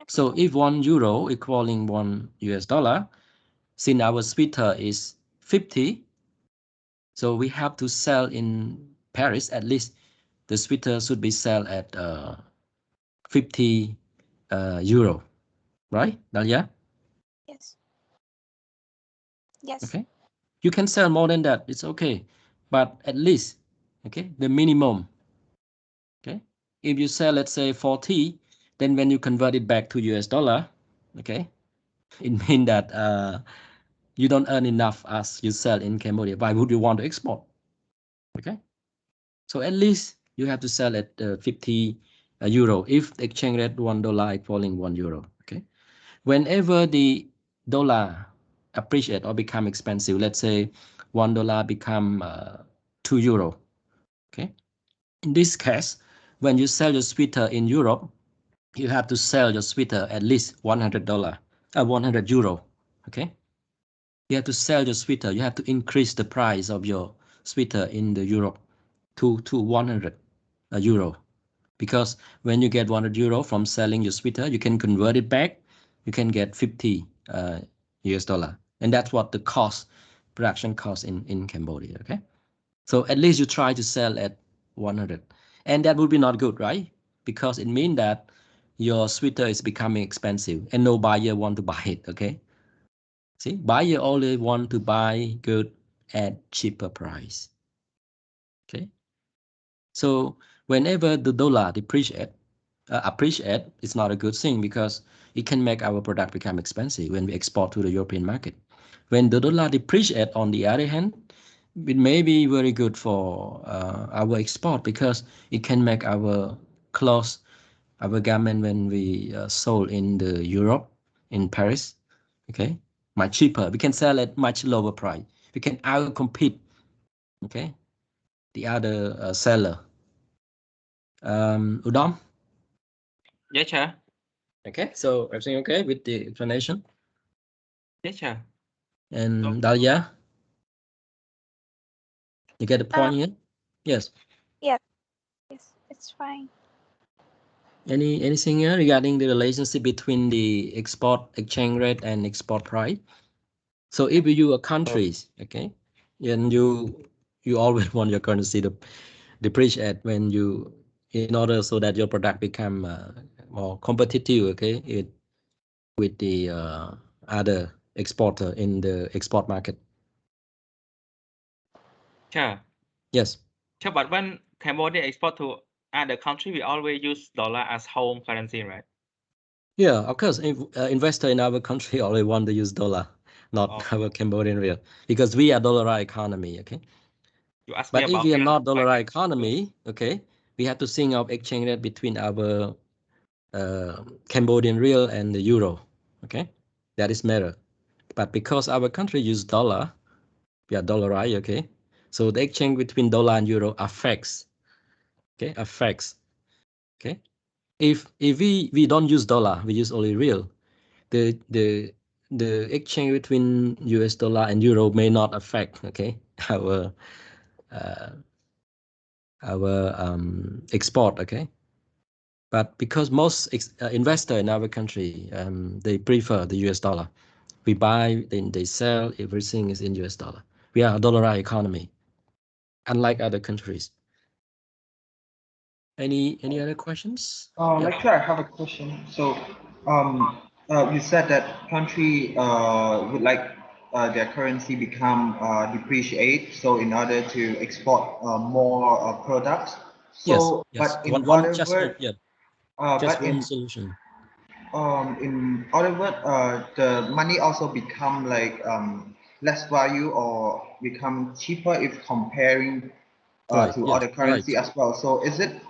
So if 1 euro equaling 1 US dollar, since our sweater is 50, so we have to sell in Paris, at least the sweater should be sold at 50 euro, right, Dalia? Yes. Yes. Okay. You can sell more than that, it's okay. But at least, okay, the minimum, okay? If you sell, let's say 40, then when you convert it back to US dollar, okay, it means that you don't earn enough as you sell in Cambodia. Why would you want to export? Okay. So at least you have to sell at 50 euro if the exchange rate $1 equaling 1 euro. Okay. Whenever the dollar appreciate or become expensive, let's say $1 become 2 euro. Okay. In this case, when you sell your sweater in Europe, you have to sell your sweater at least $100, 100 euro. Okay. You have to sell your sweater. You have to increase the price of your sweater in the Europe to 100 euro. Because when you get 100 euro from selling your sweater, you can convert it back. You can get 50 US dollar. And that's what the cost, production cost in Cambodia. Okay. So at least you try to sell at 100. And that would be not good, right? Because it means that your sweater is becoming expensive and no buyer want to buy it. Okay. See, buyer only want to buy good at cheaper price. Okay. So whenever the dollar appreciate, it's not a good thing because it can make our product become expensive when we export to the European market. When the dollar depreciate, on the other hand, it may be very good for our export because it can make our clothes, our garment when we sold in the Europe, in Paris, okay, much cheaper. We can sell at much lower price. We can outcompete, okay, the other seller. Udom? Yes, sir. Okay, so everything okay with the explanation? Yes, sir. And Dalia, you get the point here? Yes. Yes. Yes. It's fine. Anything here regarding the relationship between the export exchange rate and export price? So if you are countries, okay, and you always want your currency to depreciate when you, in order so that your product become more competitive, okay, with the other exporter in the export market. Sure. Yes. Sure, but when Cambodia export to other country, we always use dollar as home currency, right? Yeah, of course, if, investor in our country only want to use dollar, not Oh. our Cambodian real, because we are dollarized economy, okay? You asked me But if about we are not currency, why dollarized we- economy, okay, we have to think of exchange rate between our Cambodian real and the euro, okay? That is matter. But because our country use dollar, we are dollarized, okay? So the exchange between dollar and euro affects, okay, okay? If we don't use dollar, we use only real, the exchange between US dollar and euro may not affect, okay, our uh, export, okay. But because most investor in our country, they prefer the US dollar. We buy, then they sell, everything is in US dollar. We are a dollarized economy, unlike other countries. Any other questions? Yeah. Lecturer, I have a question. So, you said that country would like their currency become depreciate. So in order to export more products. So, yes. but in One other just one, words, yeah, just but one solution. in other words, the money also become like less value or become cheaper if comparing Right. to Yes. other Right. currency as well. So is it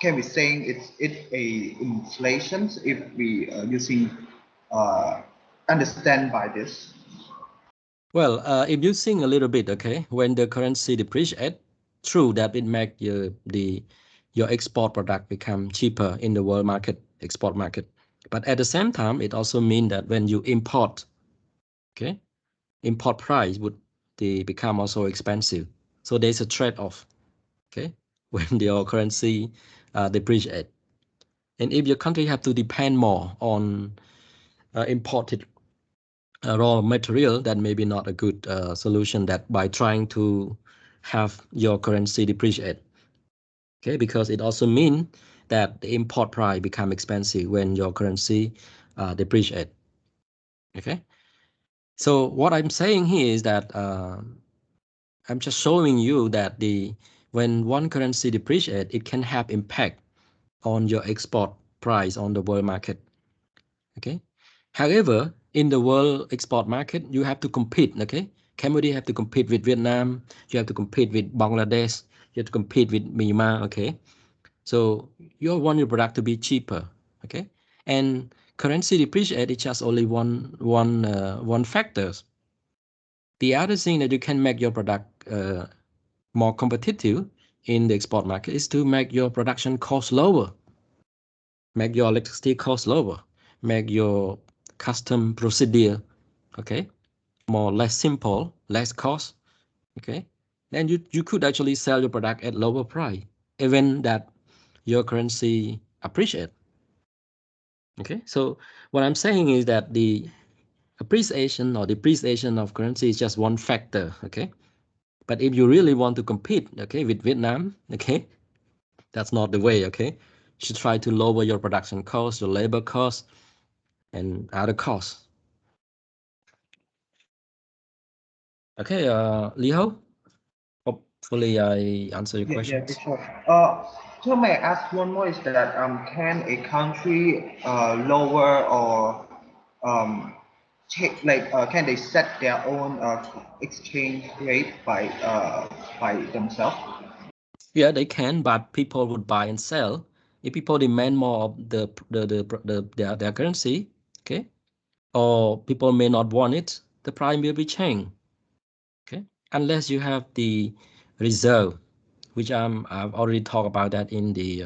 can we saying it's a inflation if we using uh, understand by this? Well, if you think a little bit, okay, when the currency depreciate, true that it make your export product become cheaper in the world market, export market. But at the same time, it also means that when you import, okay, import price would become also expensive. So there's a trade-off, okay, when your currency depreciate. And if your country have to depend more on imported raw material, that may be not a good solution that by trying to have your currency depreciate. Okay, because it also means that the import price become expensive when your currency depreciate. Okay, so what I'm saying here is that I'm just showing you that when one currency depreciate, it can have impact on your export price on the world market. Okay. However, in the world export market, you have to compete. Okay. Cambodia have to compete with Vietnam. You have to compete with Bangladesh. You have to compete with Myanmar. Okay. So you want your product to be cheaper. Okay. And currency depreciate is just only one factor. The other thing that you can make your product more competitive in the export market is to make your production cost lower, make your electricity cost lower, make your custom procedure, okay, less simple, less cost, okay. Then you could actually sell your product at lower price, even that your currency appreciate. Okay, so what I'm saying is that the appreciation or depreciation of currency is just one factor, okay. But if you really want to compete, okay, with Vietnam, okay, that's not the way, okay. You should try to lower your production cost, your labor cost, and other costs. Okay, Liho, hopefully I answer your Yeah, questions. sure. So may I ask one more is that can a country lower or take like can they set their own exchange rate by themselves? Yeah, they can, but people would buy and sell. If people demand more of their currency, okay, or people may not want it, the price will be changed. Okay, unless you have the reserve, which I've already talked about that in the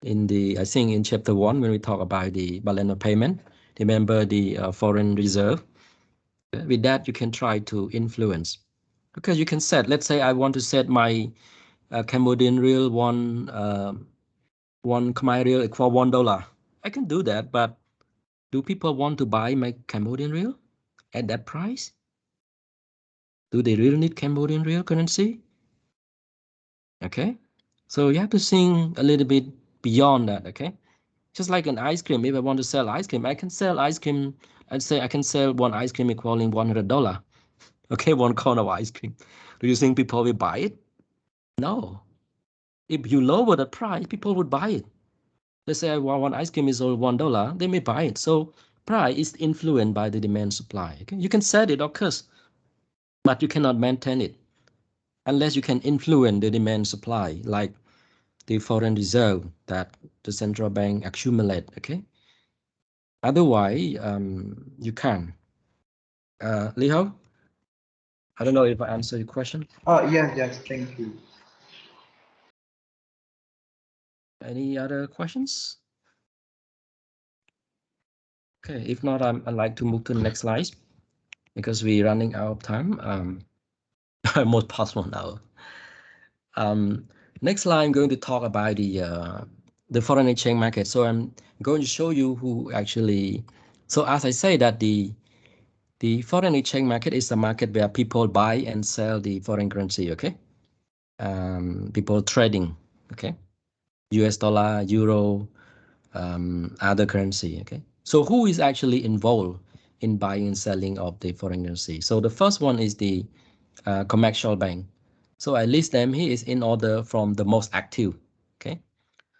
I think in chapter 1 when we talk about the balance of payment. Remember the foreign reserve. With that, you can try to influence because you can set. Let's say I want to set my Cambodian real one Khmer real equal $1. I can do that, but do people want to buy my Cambodian real at that price? Do they really need Cambodian real currency? Okay, so you have to think a little bit beyond that. Okay, just like an ice cream. If I want to sell ice cream, I can sell ice cream. I'd say I can sell one ice cream equaling $100. Okay, one cone of ice cream. Do you think people will buy it? No. If you lower the price, people would buy it. Let's say one ice cream is only $1, they may buy it. So price is influenced by the demand supply. Okay, you can set it, of course, but you cannot maintain it unless you can influence the demand supply, like the foreign reserve that the central bank accumulate. Okay, otherwise you can't. Liho, I don't know if I answered your question. Yes, thank you. Any other questions? Okay, if not, I'd like to move to the next slide because we're running out of time. Almost past 1 hour. Next slide, I'm going to talk about the foreign exchange market. So I'm going to show you who actually. So as I say that the foreign exchange market is a market where people buy and sell the foreign currency. Okay, people trading. Okay, U.S. dollar, euro, other currency. Okay, so who is actually involved in buying and selling of the foreign currency. So the first one is the commercial bank. So I list them here is in order from the most active. Okay.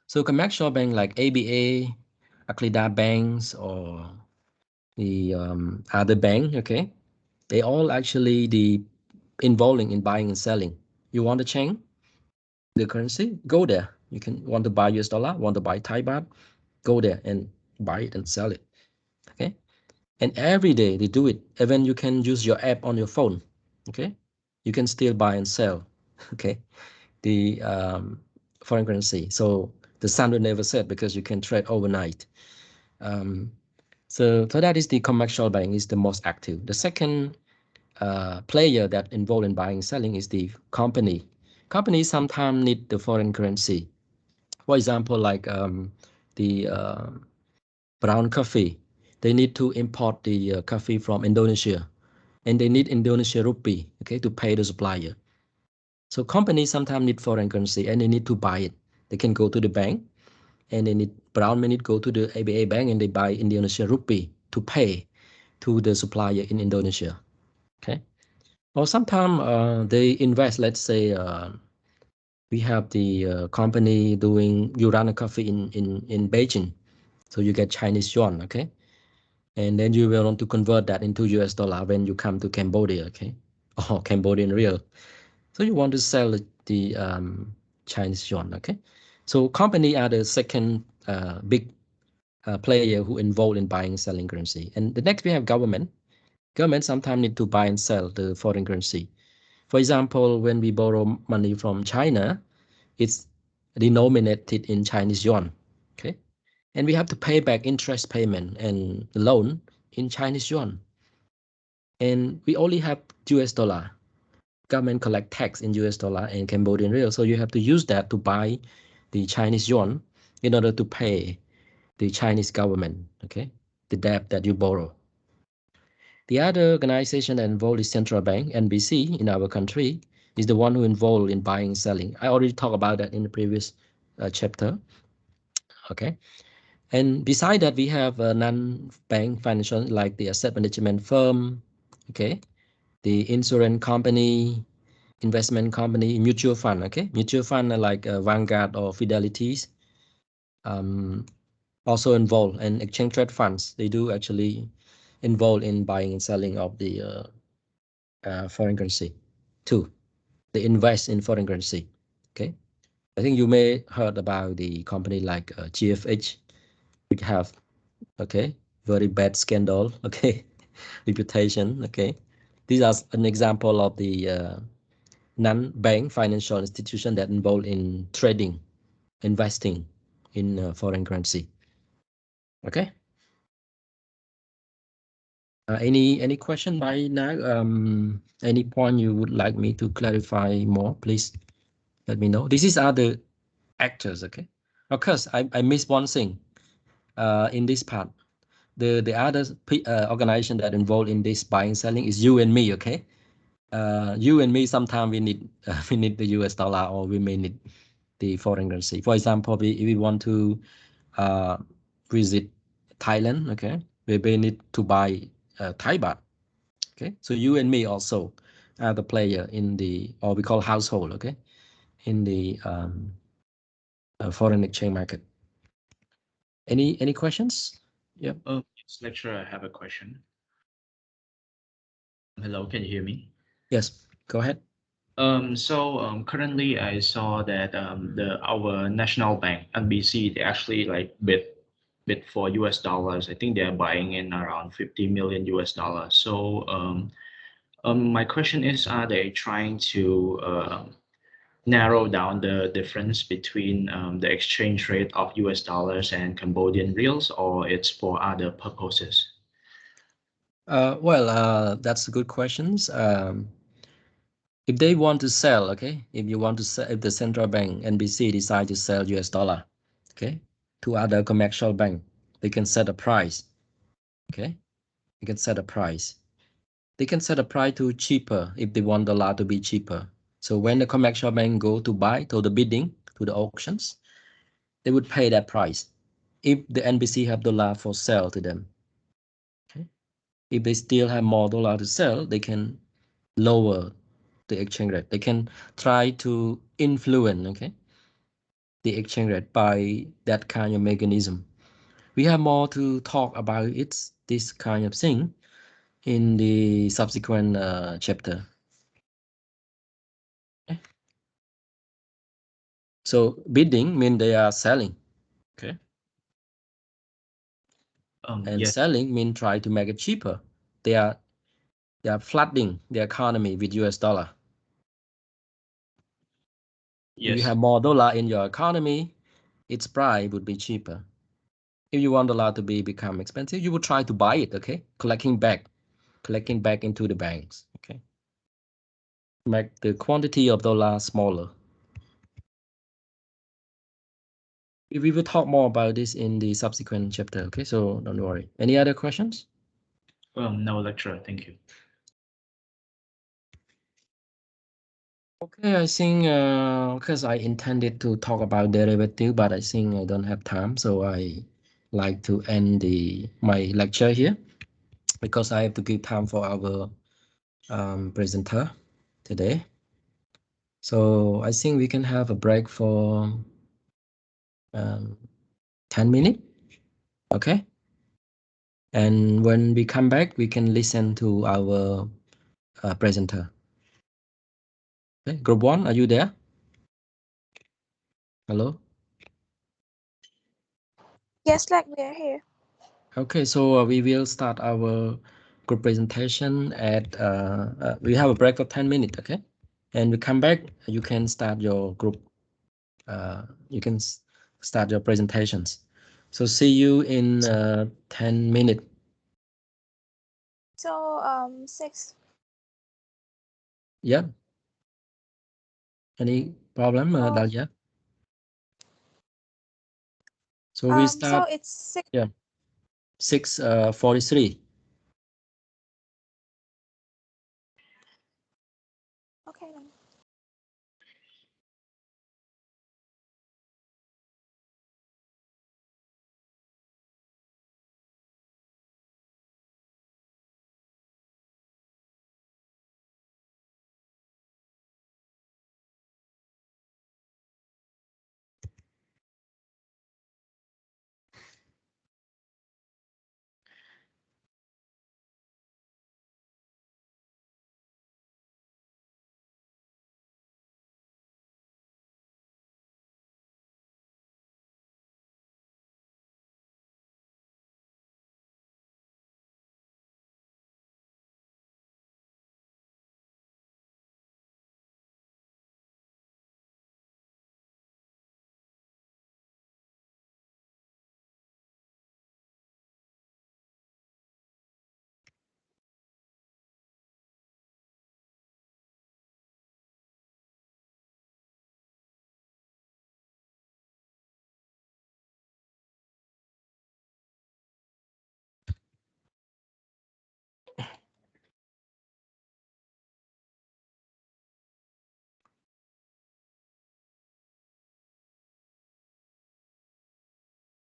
So commercial bank like ABA, Aklida banks, or the other bank. Okay. They all actually the involving in buying and selling. You want to change the currency? Go there. You can want to buy US dollar, want to buy Thai baht, go there and buy it and sell it. Okay. And every day they do it. Even you can use your app on your phone. Okay. You can still buy and sell. Okay. The foreign currency. So the sun will never set because you can trade overnight. So that is the commercial bank is the most active. The second player that involved in buying and selling is the company. Companies sometimes need the foreign currency. For example, like the brown coffee, they need to import the coffee from Indonesia, and they need Indonesia rupee, okay, to pay the supplier. So companies sometimes need foreign currency and they need to buy it. They can go to the bank and they need brown money go to the ABA bank and they buy Indonesia rupee to pay to the supplier in Indonesia. Okay. Or sometimes they invest, let's say we have the company doing you run a coffee in Beijing. So you get Chinese yuan, okay? And then you will want to convert that into US dollar when you come to Cambodia, okay? Or Cambodian real. So you want to sell the Chinese yuan, okay? So company are the second big player who involved in buying and selling currency. And the next we have government. Government sometimes need to buy and sell the foreign currency. For example, when we borrow money from China, it's denominated in Chinese yuan, okay? And we have to pay back interest payment and loan in Chinese yuan. And we only have US dollar. Government collect tax in US dollar and Cambodian real. So you have to use that to buy the Chinese yuan in order to pay the Chinese government, okay? The debt that you borrow. The other organization that involved is central bank, NBC in our country, is the one who involved in buying and selling. I already talked about that in the previous chapter, okay? And beside that, we have a non-bank financial like the asset management firm, okay, the insurance company, investment company, mutual fund, okay, mutual fund like Vanguard or Fidelities, also involved, and exchange trade funds. They do actually involved in buying and selling of the foreign currency too. They invest in foreign currency, okay. I think you may heard about the company like GFH, which have okay, very bad scandal, okay, reputation, okay. These are an example of the non-bank financial institution that involved in trading, investing in foreign currency, okay. Any question by now? Any point you would like me to clarify more, please let me know. This is other actors, okay. Of course, I missed one thing in this part. The other organization that involved in this buying selling is you and me, okay. You and me sometimes we need we need the US dollar or we may need the foreign currency. For example, we want to visit Thailand, okay, we may need to buy Thai baht, okay. So you and me also are the player in the, or we call household, okay, in the foreign exchange market. Any questions? Yep. Yes, lecturer, I have a question. Hello, can you hear me? Yes, go ahead. Currently I saw that our national bank NBC they actually like bid for US dollars. I think they're buying in around 50 million US dollars. So my question is, are they trying to narrow down the difference between the exchange rate of US dollars and Cambodian reals, or it's for other purposes? Well, that's a good questions. If they want to sell, okay, if you want to sell, if the central bank NBC decide to sell US dollar, okay, to other commercial bank, they can set a price, okay, they can set a price. They can set a price to cheaper if they want the dollar to be cheaper. So when the commercial bank go to buy, to the bidding, to the auctions, they would pay that price if the NBC have dollar for sale to them. Okay. if they still have more dollar to sell, they can lower the exchange rate. They can try to influence, okay, the exchange rate by that kind of mechanism. We have more to talk about it, this kind of thing, in the subsequent chapter. Okay. So bidding means they are selling, okay, and Yes. selling means try to make it cheaper. They are flooding the economy with US dollar. If you Yes. have more dollar in your economy, its price would be cheaper. If you want dollar to become expensive, you would try to buy it, okay? Collecting back into the banks, okay? Make the quantity of dollar smaller. We will talk more about this in the subsequent chapter, okay? So don't worry. Any other questions? No, lecturer. Thank you. Okay, I think because I intended to talk about derivative, but I think I don't have time, so I like to end my lecture here because I have to give time for our presenter today. So I think we can have a break for 10 minutes, okay? And when we come back, we can listen to our presenter. Okay, group 1, are you there? Hello? Yes, like we are here. Okay, so we will start our group presentation at, we have a break for 10 minutes, okay? And we come back, you can start your group, you can start your presentations. So see you in 10 minutes. So 6. Yeah. Any problem, Oh. Dalia? So we start, So it's 6. yeah, 6:43.